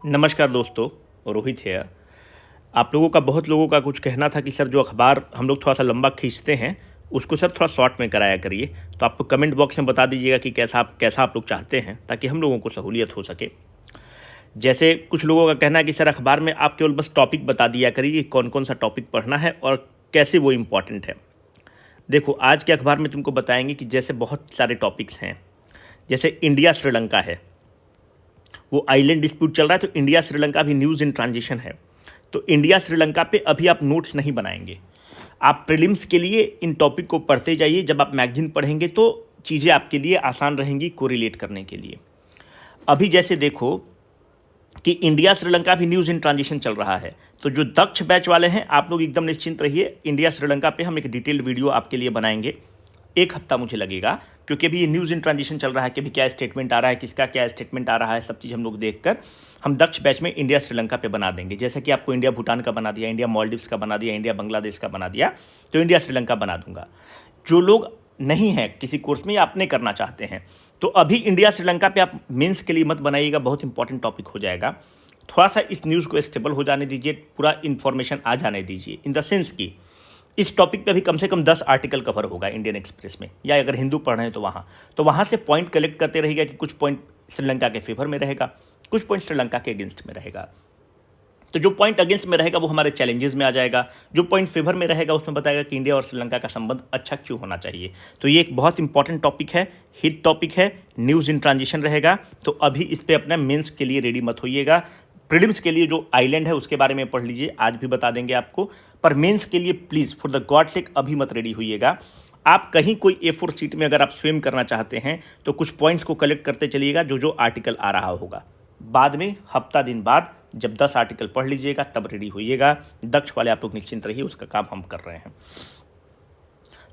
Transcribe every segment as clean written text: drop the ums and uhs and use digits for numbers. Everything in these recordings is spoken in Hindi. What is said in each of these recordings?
नमस्कार दोस्तों, रोहित है। आप लोगों का बहुत लोगों का कुछ कहना था कि सर जो अखबार हम लोग थोड़ा सा लंबा खींचते हैं उसको सर थोड़ा शॉर्ट में कराया करिए। तो आप कमेंट बॉक्स में बता दीजिएगा कि कैसा आप लोग चाहते हैं ताकि हम लोगों को सहूलियत हो सके। जैसे कुछ लोगों का कहना है कि सर अखबार में आप केवल बस टॉपिक बता दिया करिए कि कौन कौन सा टॉपिक पढ़ना है और कैसे वो इम्पॉर्टेंट है। देखो, आज के अखबार में तुमको बताएंगे कि जैसे बहुत सारे टॉपिक्स हैं। जैसे इंडिया श्रीलंका है, वो आइलैंड डिस्प्यूट चल रहा है, तो इंडिया श्रीलंका भी न्यूज़ इन ट्रांजिशन है। तो इंडिया श्रीलंका पे अभी आप नोट्स नहीं बनाएंगे। आप प्रीलिम्स के लिए इन टॉपिक को पढ़ते जाइए। जब आप मैगजीन पढ़ेंगे तो चीज़ें आपके लिए आसान रहेंगी कोरिलेट करने के लिए। अभी जैसे देखो कि इंडिया श्रीलंका भी न्यूज़ इन ट्रांजिशन चल रहा है, तो जो दक्ष बैच वाले हैं आप लोग एकदम निश्चिंत रहिए। इंडिया श्रीलंका पे हम एक डिटेल्ड वीडियो आपके लिए बनाएंगे। एक हफ्ता मुझे लगेगा, क्योंकि अभी ये न्यूज़ इन ट्रांजिशन चल रहा है कि अभी क्या स्टेटमेंट आ रहा है, किसका क्या स्टेटमेंट आ रहा है, सब चीज़ हम लोग देखकर हम दक्ष बैच में इंडिया श्रीलंका पे बना देंगे। जैसे कि आपको इंडिया भूटान का बना दिया, इंडिया मालदीव्स का बना दिया, इंडिया बांग्लादेश का बना दिया, तो इंडिया श्रीलंका बना दूंगा। जो लोग नहीं हैं किसी कोर्स में या अपने करना चाहते हैं, तो अभी इंडिया श्रीलंका पे आप मेंस के लिए मत बनाइएगा, बहुत इंपॉर्टेंट टॉपिक हो जाएगा। थोड़ा सा इस न्यूज़ को स्टेबल हो जाने दीजिए, पूरा इन्फॉर्मेशन आ जाने दीजिए। इन द सेंस कि इस टॉपिक पे भी कम से कम 10 आर्टिकल कवर होगा इंडियन एक्सप्रेस में, या अगर हिंदू पढ़ रहे हैं तो वहाँ से पॉइंट कलेक्ट करते रहिएगा कि कुछ पॉइंट श्रीलंका के फेवर में रहेगा, कुछ पॉइंट श्रीलंका के अगेंस्ट में रहेगा। तो जो पॉइंट अगेंस्ट में रहेगा वो हमारे चैलेंजेस में आ जाएगा, जो पॉइंट फेवर में रहेगा उसमें बताएगा कि इंडिया और श्रीलंका का संबंध अच्छा क्यों होना चाहिए। तो ये एक बहुत इंपॉर्टेंट टॉपिक है, हिट टॉपिक है, न्यूज़ इन ट्रांजिशन रहेगा। तो अभी इस पर अपना मेंस के लिए रेडी मत होइएगा। प्रीलिम्स के लिए जो आइलैंड है उसके बारे में पढ़ लीजिए, आज भी बता देंगे आपको। पर मेंस के लिए please for the God sake अभी मत रेडी होइएगा। आप कहीं कोई A4 सीट में अगर आप स्विम करना चाहते हैं तो कुछ पॉइंट्स को कलेक्ट करते चलिएगा, जो जो आर्टिकल आ रहा होगा। बाद में हफ्ता दिन बाद जब 10 आर्टिकल पढ़ लीजिएगा तब रेडी होइएगा। दक्ष वाले आप लोग निश्चिंत रहिए, उसका काम हम कर रहे हैं।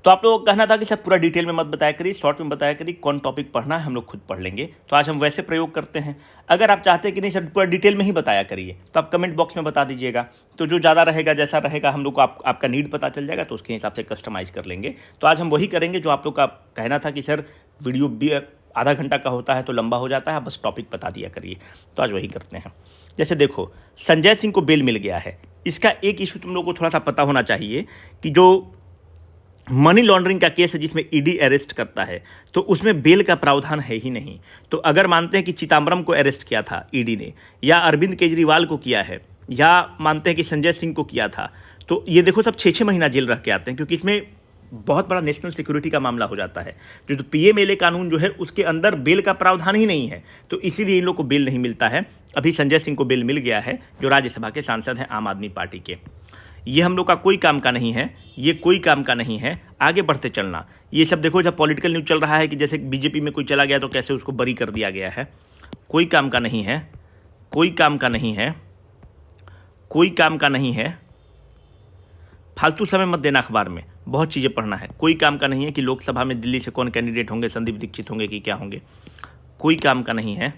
तो आप लोगों का कहना था कि सर पूरा डिटेल में मत बताया करिए, शॉर्ट में बताया करिए, कौन टॉपिक पढ़ना है हम लोग खुद पढ़ लेंगे। तो आज हम वैसे प्रयोग करते हैं। अगर आप चाहते हैं कि नहीं सर पूरा डिटेल में ही बताया करिए, तो आप कमेंट बॉक्स में बता दीजिएगा। तो जो ज़्यादा रहेगा, जैसा रहेगा, हम लोग को आपका नीड पता चल जाएगा, तो उसके हिसाब से कस्टमाइज़ कर लेंगे। तो आज हम वही करेंगे जो आप लोग का कहना था कि सर वीडियो भी आधा घंटा का होता है तो लंबा हो जाता है, बस टॉपिक बता दिया करिए। तो आज वही करते हैं। जैसे देखो, संजय सिंह को बेल मिल गया है। इसका एक इशू तुम लोगों को थोड़ा सा पता होना चाहिए कि जो मनी लॉन्ड्रिंग का केस है जिसमें ईडी अरेस्ट करता है, तो उसमें बेल का प्रावधान है ही नहीं। तो अगर मानते हैं कि चिदम्बरम को अरेस्ट किया था ईडी ने, या अरविंद केजरीवाल को किया है, या मानते हैं कि संजय सिंह को किया था, तो ये देखो सब 6-6 महीना जेल रख के आते हैं, क्योंकि इसमें बहुत बड़ा नेशनल सिक्योरिटी का मामला हो जाता है। जो PMLA कानून जो है उसके अंदर बेल का प्रावधान ही नहीं है, तो इसीलिए इन लोग को बेल नहीं मिलता है। अभी संजय सिंह को बेल मिल गया है, जो राज्यसभा के सांसद हैं आम आदमी पार्टी के। ये हम लोग का कोई काम का नहीं है, ये कोई काम का नहीं है। आगे बढ़ते चलना। ये सब देखो, जब पॉलिटिकल न्यूज़ चल रहा है कि जैसे बीजेपी में कोई चला गया तो कैसे उसको बरी कर दिया गया है। कोई काम का नहीं है, कोई काम का नहीं है, कोई काम का नहीं है। फालतू समय मत देना अखबार में, बहुत चीज़ें पढ़ना है। कोई काम का नहीं है कि लोकसभा में दिल्ली से कौन कैंडिडेट होंगे, संदीप दीक्षित होंगे कि क्या होंगे। कोई काम का नहीं है,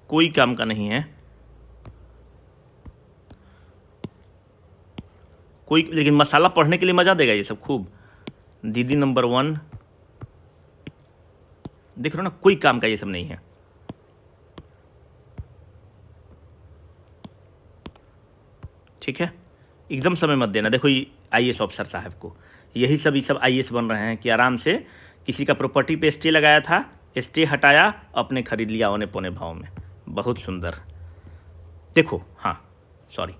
कोई काम का नहीं है कोई। लेकिन मसाला पढ़ने के लिए मज़ा देगा ये सब खूब। दीदी नंबर 1 देख रहे हो ना, कोई काम का ये सब नहीं है। ठीक है, एकदम समय मत देना। देखो ये IAS ऑफिसर साहब को, यही सब IAS बन रहे हैं कि आराम से किसी का प्रॉपर्टी पे स्टे लगाया था, स्टे हटाया, अपने खरीद लिया औने पौने भाव में। बहुत सुंदर। देखो, हाँ सॉरी,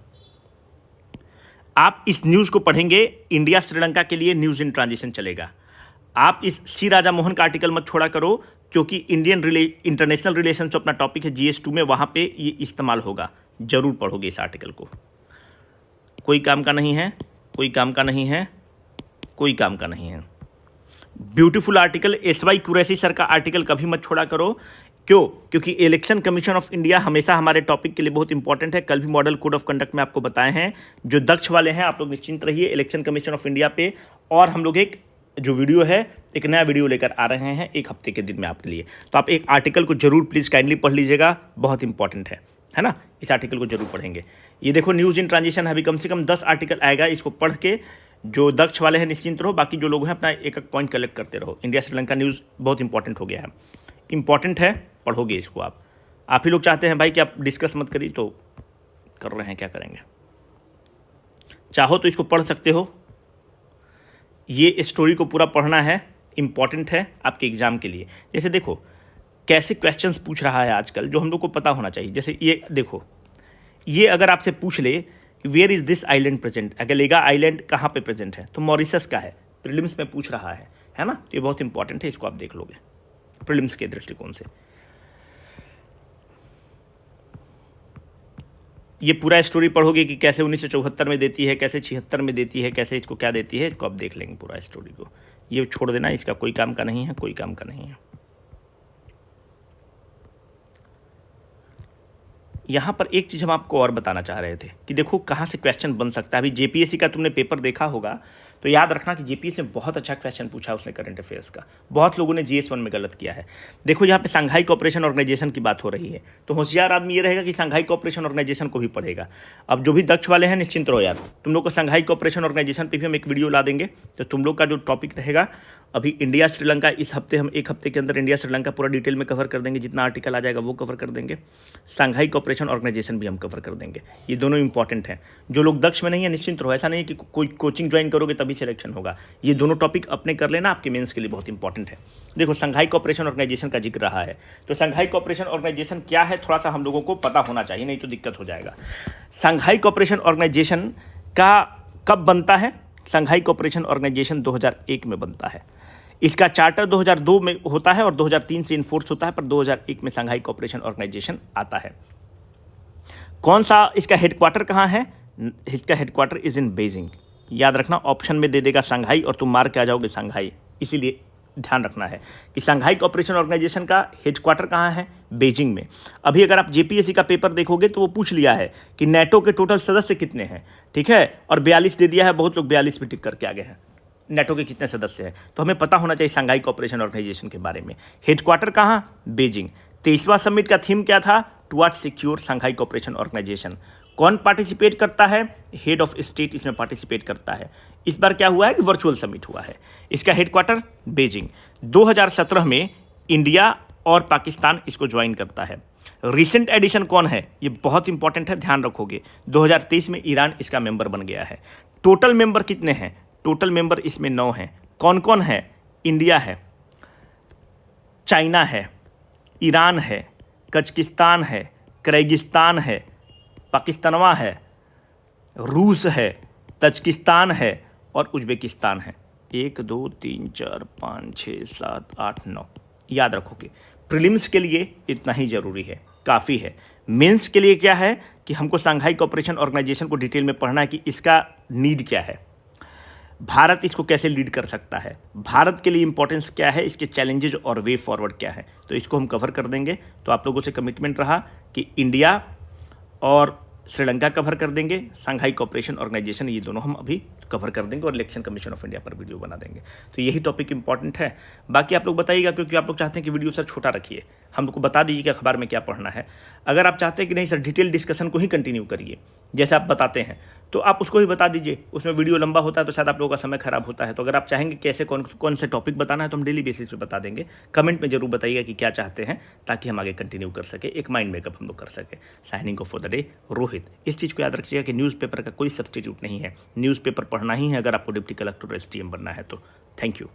आप इस न्यूज़ को पढ़ेंगे, इंडिया श्रीलंका के लिए न्यूज़ इन ट्रांजिशन चलेगा। आप इस C राजा मोहन का आर्टिकल मत छोड़ा करो, क्योंकि इंटरनेशनल रिलेशन जो अपना टॉपिक है GS2 में, वहाँ पे ये इस्तेमाल होगा। जरूर पढ़ोगे इस आर्टिकल को। कोई काम का नहीं है, कोई काम का नहीं है, कोई काम का नहीं है। Beautiful article. SY Qureshi sir का आर्टिकल कभी मत छोड़ा करो। क्यों? क्योंकि इलेक्शन कमीशन ऑफ इंडिया हमेशा हमारे टॉपिक के लिए बहुत इंपॉर्टेंट है। कल भी मॉडल कोड ऑफ कंडक्ट में आपको बताए हैं। जो दक्ष वाले हैं आप लोग निश्चिंत रहिए इलेक्शन कमीशन ऑफ इंडिया पे। और हम लोग एक जो वीडियो है, एक नया वीडियो लेकर आ रहे हैं एक हफ्ते के दिन में आपके लिए। तो आप एक आर्टिकल को जरूर प्लीज़ काइंडली पढ़ लीजिएगा, बहुत इंपॉर्टेंट है ना। इस आर्टिकल को जरूर पढ़ेंगे। ये देखो न्यूज़ इन ट्रांजिशन, अभी कम से कम 10 आर्टिकल आएगा। इसको पढ़ के जो दक्ष वाले हैं निश्चिंत रहो, बाकी जो लोग हैं अपना एक एक पॉइंट कलेक्ट करते रहो। इंडिया श्रीलंका न्यूज़ बहुत इंपॉर्टेंट हो गया है, इंपॉर्टेंट है, पढ़ोगे इसको आप। आप ही लोग चाहते हैं भाई कि आप डिस्कस मत करिए, तो कर रहे हैं, क्या करेंगे। चाहो तो इसको पढ़ सकते हो, ये स्टोरी को पूरा पढ़ना है, इम्पॉर्टेंट है आपके एग्जाम के लिए। जैसे देखो कैसे क्वेश्चंस पूछ रहा है आजकल, जो हम लोग को पता होना चाहिए। जैसे ये देखो, ये अगर आपसे पूछ ले where is this island present, Agalega island कहाँ पे प्रेजेंट है, तो मॉरिशस का है, प्रीलिम्स में पूछ रहा है ना। तो ये बहुत इंपॉर्टेंट है, इसको आप देख लोगे प्रीलिम्स के दृष्टिकोण से। ये पूरा स्टोरी पढ़ोगे कि कैसे 1974 में देती है, कैसे 76 में देती है, कैसे इसको क्या देती है, इसको आप देख लेंगे पूरा स्टोरी को। ये छोड़ देना, इसका कोई काम का नहीं है, कोई काम का नहीं है। यहाँ पर एक चीज़ हम आपको और बताना चाह रहे थे कि देखो कहाँ से क्वेश्चन बन सकता है। अभी जेपीएससी का तुमने पेपर देखा होगा, तो याद रखना कि जेपीएससी ने बहुत अच्छा क्वेश्चन पूछा है उसने करंट अफेयर्स का। बहुत लोगों ने जीएस 1 में गलत किया है। देखो यहाँ पे संघाई कोऑपरेशन ऑर्गेनाइजेशन की बात हो रही है, तो होशियार आदमी ये रहेगा कि संघाई कोऑपरेशन ऑर्गेनाइजेशन को भी पढ़ेगा। अब जो भी दक्ष वाले हैं निश्चिंत रहो यार, तुम लोग को संघाई कोऑपरेशन ऑर्गेनाइजेशन पर भी हम एक वीडियो ला देंगे। तो तुम लोग का जो टॉपिक रहेगा अभी इंडिया श्रीलंका, इस हफ्ते हम एक हफ्ते के अंदर इंडिया श्रीलंका पूरा डिटेल में कवर कर देंगे, जितना आर्टिकल आ जाएगा वो कवर कर देंगे। संघाई कोऑपरेशन ऑर्गेनाइजेशन भी हम कवर कर देंगे। ये दोनों इंपॉर्टेंट हैं। जो लोग दक्ष में नहीं है निश्चिंत रहो, ऐसा नहीं है कि कोई कोचिंग ज्वाइन करोगे तभी सिलेक्शन होगा। ये दोनों टॉपिक अपने कर लेना, आपके मेंस के लिए बहुत इंपॉर्टेंट है। देखो संघाई कोऑपरेशन ऑर्गेनाइजेशन का जिक्र रहा है, तो संघाई कोऑपरेशन ऑर्गेनाइजेशन क्या है थोड़ा सा हम लोगों को पता होना चाहिए, नहीं तो दिक्कत हो जाएगा। संघाई कोऑपरेशन ऑर्गेनाइजेशन का कब बनता है? संघाई कोऑपरेशन ऑर्गेनाइजेशन 2001 में बनता है। इसका चार्टर 2002 में होता है और 2003 से इन्फोर्स होता है, पर 2001 में संघाई कोऑपरेशन ऑर्गेनाइजेशन आता है। कौन सा इसका हेडक्वार्टर कहाँ है? इसका हेडक्वार्टर इज इन बीजिंग। याद रखना, ऑप्शन में दे देगा संघाई और तुम मार के आ जाओगे संघाई, इसीलिए ध्यान रखना है कि संघाई कोऑपरेशन ऑर्गेनाइजेशन का हेडक्वार्टर कहाँ है? बीजिंग में। अभी अगर आप जेपीएससी का पेपर देखोगे तो वो पूछ लिया है कि नेटो के टोटल सदस्य कितने हैं, ठीक है, और 42 दे दिया है, बहुत लोग 42 पे टिक करके आगे हैं। नेटो के कितने सदस्य हैं, तो हमें पता होना चाहिए संघाई कोऑपरेशन ऑर्गेनाइजेशन के बारे में। हेडक्वार्टर कहाँ? बीजिंग। 23वां समिट का थीम क्या था? टुवर्ड्स सिक्योर संघाई कोऑपरेशन ऑर्गेनाइजेशन। कौन पार्टिसिपेट करता है? हेड ऑफ स्टेट इसमें पार्टिसिपेट करता है। इस बार क्या हुआ है कि वर्चुअल समिट हुआ है। इसका हेडक्वार्टर बीजिंग। 2017 में इंडिया और पाकिस्तान इसको ज्वाइन करता है। रिसेंट एडिशन कौन है? ये बहुत इंपॉर्टेंट है, ध्यान रखोगे। 2023 में ईरान इसका मेंबर बन गया है। टोटल मेंबर कितने हैं? टोटल मेंबर इसमें 9 हैं। कौन कौन है? इंडिया है, चाइना है, ईरान है, कजाकिस्तान है, किर्गिस्तान है, पाकिस्तानवा है, रूस है, तजिकिस्तान है और उज्बेकिस्तान है। 1 2 3 4 5 6 7 8 9 याद रखोगे। प्रीलिम्स के लिए इतना ही ज़रूरी है, काफ़ी है। मेंस के लिए क्या है कि हमको संघाई कोऑपरेशन ऑर्गेनाइजेशन को डिटेल में पढ़ना है कि इसका नीड क्या है, भारत इसको कैसे लीड कर सकता है, भारत के लिए इंपॉर्टेंस क्या है, इसके चैलेंजेज और वे फॉरवर्ड क्या है, तो इसको हम कवर कर देंगे। तो आप लोगों से कमिटमेंट रहा कि इंडिया और श्रीलंका कवर कर देंगे, संघाई कोऑपरेशन ऑर्गेनाइजेशन ये दोनों हम अभी कवर कर देंगे और इलेक्शन कमीशन ऑफ इंडिया पर वीडियो बना देंगे। तो यही टॉपिक इंपॉर्टेंट है। बाकी आप लोग बताइएगा, क्योंकि आप लोग चाहते हैं कि वीडियो सर छोटा रखिए, हम लोग को बता दीजिए कि अखबार में क्या पढ़ना है। अगर आप चाहते हैं कि नहीं सर डिटेल डिस्कशन को ही कंटिन्यू करिए जैसे आप बताते हैं, तो आप उसको ही बता दीजिए। उसमें वीडियो लंबा होता है तो शायद आप लोगों का समय खराब होता है। तो अगर आप चाहेंगे कि ऐसे कौन से टॉपिक बताना है तो हम डेली बेसिस पे बता देंगे। कमेंट में जरूर बताइएगा कि क्या चाहते हैं, ताकि हम आगे कंटिन्यू कर सके, एक माइंड मेकअप हम लोग कर सके। Signing off for the day, Rohit. इस चीज़ को याद रखिएगा कि न्यूज़पेपर का कोई सब्स्टिट्यूट नहीं है, न्यूज़पेपर पढ़ना ही है अगर आपको डिप्टी कलेक्टर और एसडीएम बनना है तो। Thank you.